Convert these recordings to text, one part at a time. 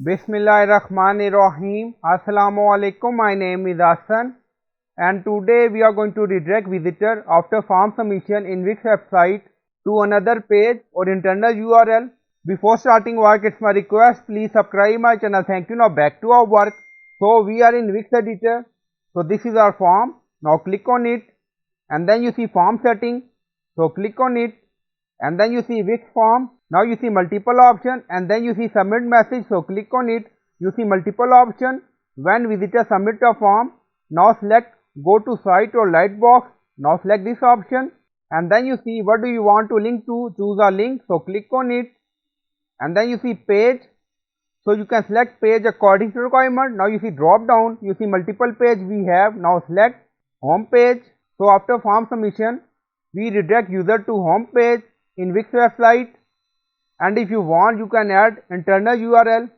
Bismillahirrahmanirrahim. Assalamu alaikum. My name is Hassan and today we are going to redirect visitor after form submission in Wix website to another page or internal URL. Before starting work, it's my request, please subscribe my channel. Thank you. Now back to our work. So we are in Wix editor. So this is our form. Now click on it and then you see form setting. So click on it and then you see Wix form. Now you see multiple option and then you see submit message. So click on it. You see multiple option. When visitor submit a form, now select go to site or lightbox. Now select this option and then you see what do you want to link to. Choose a link. So click on it and then you see page. So you can select page according to requirement. Now you see drop down. You see multiple page we have. Now select home page. So after form submission, we redirect user to home page in Wix website. And if you want, you can add internal URL.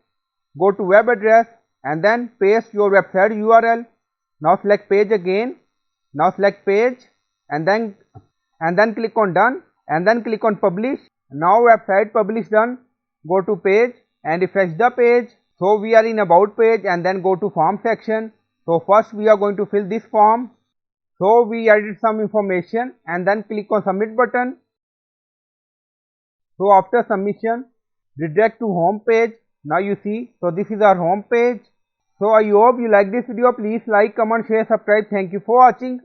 Go to web address and then paste your website URL. Now select page again. Now select page and then click on done and then click on publish. Now website publish done. Go to page and refresh the page. So we are in about page and then go to form section. So first we are going to fill this form. So we added some information and then click on submit button. So after submission, redirect to home page. Now you see, so this is our home page. So I hope you like this video. Please like, comment, share, subscribe. Thank you for watching.